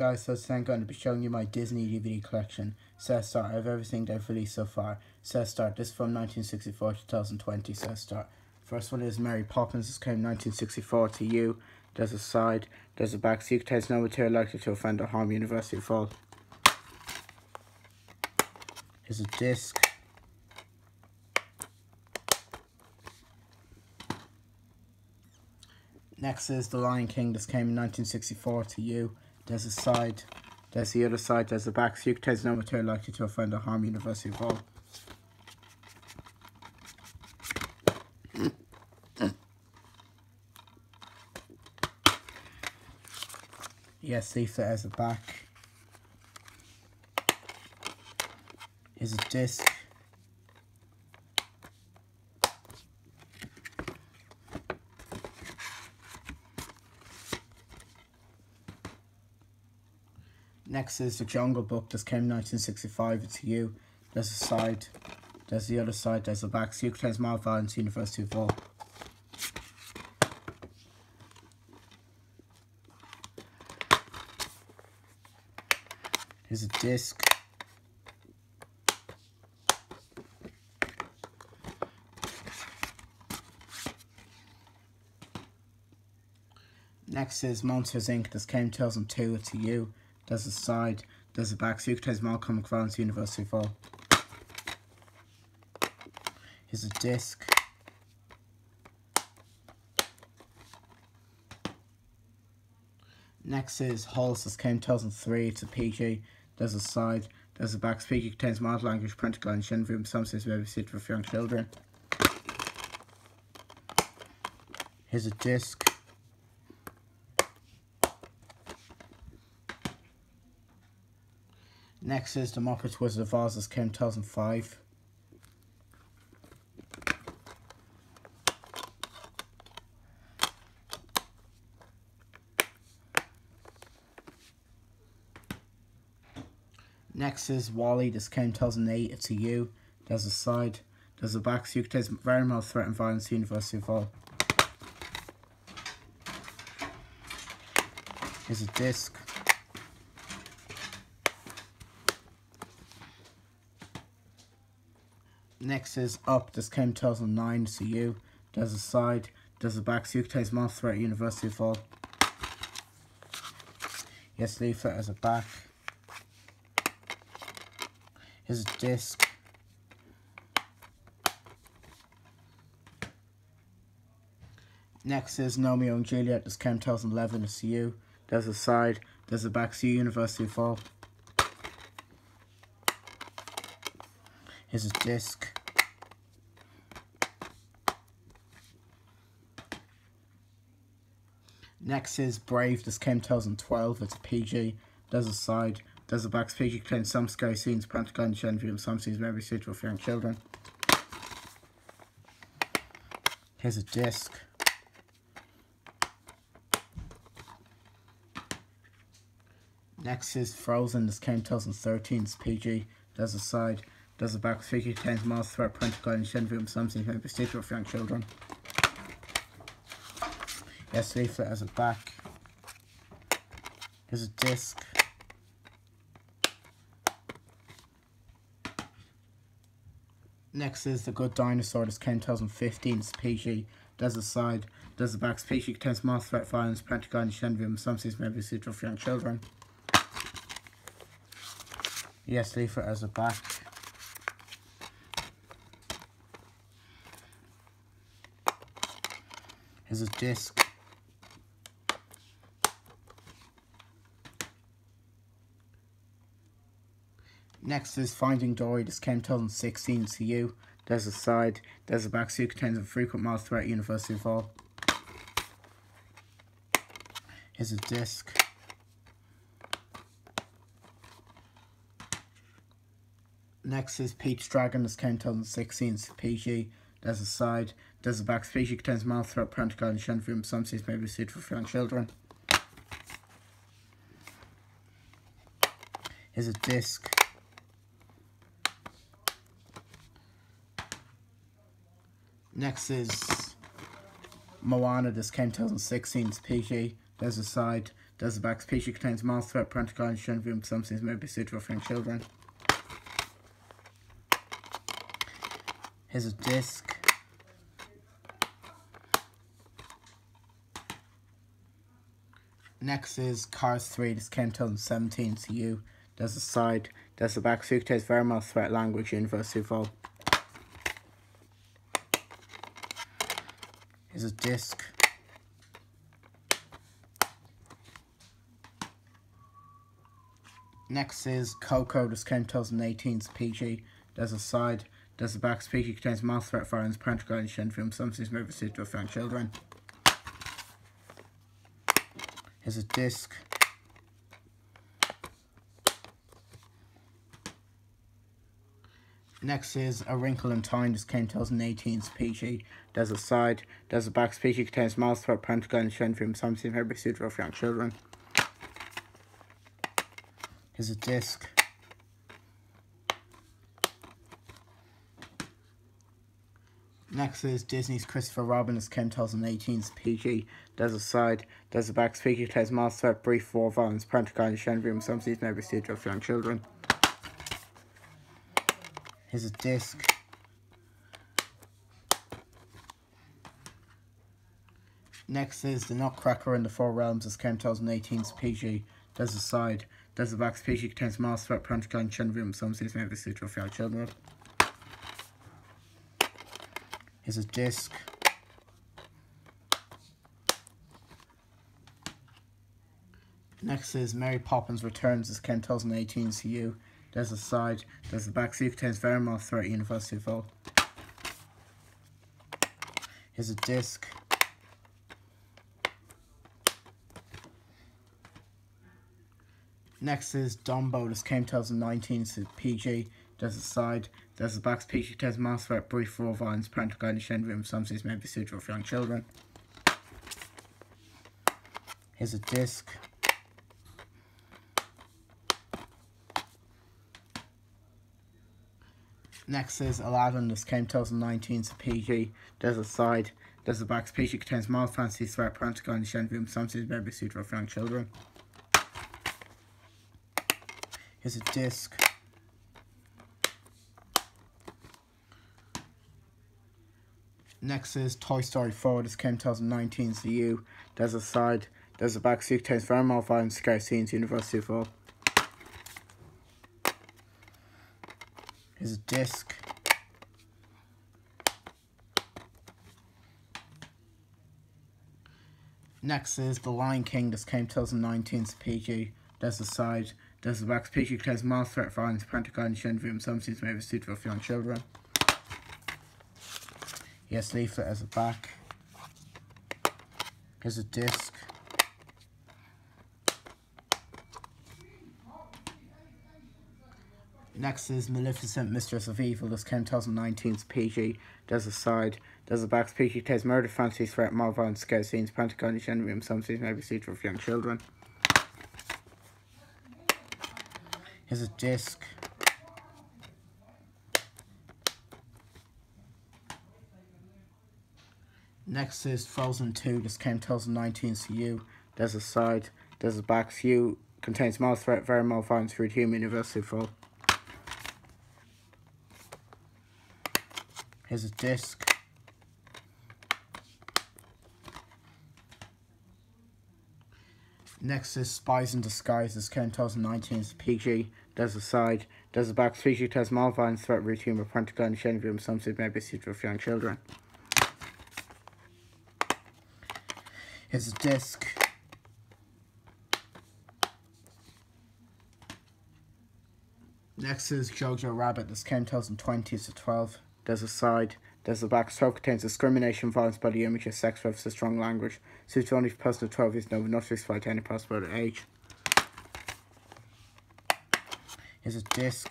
guys, so today I'm going to be showing you my Disney DVD collection. Set start, I have everything they've released so far. Set start, this is from 1964 to 2020, set start. First one is Mary Poppins, this came 1964 to you. There's a side, there's a back, so you contains no material likely to offend or harm University of Hull. Here's a disc. Next is The Lion King, this came in 1964 to you. There's a side, there's the other side, there's the back, so you contains no material likely to offend or harm University of Hull. Yes, leaflet as a back. Here's a disc. Next is The Jungle Book, this came in 1965, it's you. There's a side, there's the other side, there's the back, so you contains mild violence, University of Hull. Here's a disc. Next is Monsters Inc. This came in 2002, it's a you. There's a side, there's a back, so you contains mild comic violence, University of Hull. Here's a disc. Next is Hulse, this came in 2003, it's a PG. There's a side, there's a back, speaker contains mild language, parental guidance, shouldn't room, some says may be suited for young children. Here's a disc. Next is The Muppets Wizard of Oz, this came in 2005. Next is WALL-E, this came in 2008, it's a you. There's a side, there's a back, so you contains very mild threat and violence, University of Hull. Here's a disc. Next is Up, this came in 2009, it's a you. There's a side, there's a back, so you contains mild threat, University of Hull. Yes, leaflet as a back. Here's a disc. Next is Romeo and Juliet, this came in 2011, it's a you. There's a side, there's a back, so University of Hull. Here's a disc. Next is Brave, this came in 2012, it's a PG. There's a side, there's a back, PG contains some scary scenes, parental guidance, shouldn't view, some scenes may be suitable for young children. Here's a disc. Next is Frozen, this came in 2013, it's PG. There's a side, there's a back, PG contains mild threat, parental guidance, shouldn't view, some scenes may be suitable for young children. Yes, leaflet as a back. Here's a disc. Next is The Good Dinosaur, this came in 2015, it's PG. There's a side, there's a back, PG contains mild threat, violence, parental guidance, shouldn't view, some scenes may be suitable for young children. Yes, leaflet as a back. Here's a disc. Next is Finding Dory, this came in 2016, to you. There's a side, there's a back, so it contains a frequent mild threat, University of Hull. Here's a disc. Next is Pete's Dragon, this came in 2016, it's PG. There's a side, there's a back, species contains mild threat, parental guidance, shouldn't view, some scenes may be suitable for young children. Here's a disc. Next is Moana, this came 2016, it's PG. There's a side, Does the back species contains mild threat, parental guidance, shown room, some things may be suitable for young children. Here's a disc. Next is Cars 3, this came 2017 to you. There's a side, there's the back suitcase, very mild threat, language, University of Hull. Here's a disc. Next is Coco, this came 2018 to PG. There's a side, there's the back speaker, contains mild threat, violence, parental guidance, shown film, some things may be suitable for young children. Here's a disc. Next is A Wrinkle in Time, this came 2018 to PG. There's a side, there's a back speaker, contains mild threat, parental guidance, shown film, some things may be suitable for young children. Here's a disc. Next is Disney's Christopher Robin, this came 2018 to PG. There's a side, there's a back speaker, contains mild threat, brief war, violence, parental guidance, shown room, some things may be suitable for young children. Here's a disc. Next is The Nutcracker in the Four Realms, this came 2018 to PG. There's a side, there's a back speaker, contains mild threat, parental guidance, shown room, some things may be suitable for young children. Here's a disc. Next is Mary Poppins Returns, this came 2018 to you. There's a side, there's the back seat, contains very mild threat, University of Hull. Here's a disc. Next is Dumbo, this came 2019 to PG. There's a side, there's a back speech, contains mild threat, brief war, violence, parental guidance, shown room, some things may be suitable for young children. Here's a disc. Next is Aladdin, this came 2019 to PG. There's a side, there's a back speech, contains mild fantasy threat, parental guidance, shown room, some things may be suitable for young children. Here's a disc. Next is Toy Story 4, this came 2019 to you. There's a side, there's a back seat, contains very mild violence, scary scenes, University of Hull. Here's a disc. Next is The Lion King, this came 2019 to PG. There's a side, there's a back speech, contains mild threat, violence, parental guidance, shown room, some scenes may be suitable for young children. Yes, leaflet as a back. Here's a disc. Next is Maleficent, Mistress of Evil, this came 2019 to PG. There's a side, there's a back speech, contains murder, fantasy, threat, mild violence, scare scenes, parental guidance, shown room, some scenes may be suitable for young children. Here's a disc. Next is Frozen 2, this came 2019 to you. There's a side, there's a back view, contains mild threat, very mild violence, rude human, University of Hull. Here's a disc. Next is Spies in Disguise, this came 2019 to PG. There's a side, there's a back speech, contains mild violence, threat, rude humour, parental guidance, shown room, some things may be suitable for young children. Here's a disc. Next is Jojo Rabbit, this came 2020 to 12. There's a side, there's a back. Stroke contains discrimination, violence, body images, sex references, strong language. Suits only for person of 12 years and over, not to exploit any possible age. Here's a disc.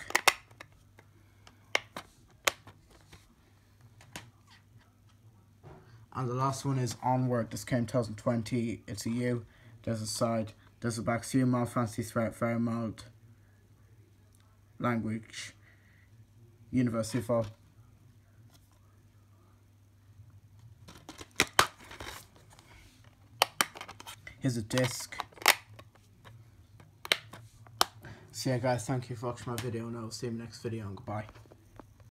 And the last one is Onward, this came 2020, it's a U. There's a side, there's a back, see mild fantasy threat, very mild language, University of Hull. Here's a disc. So yeah guys, thank you for watching my video and I will see you in the next video and goodbye.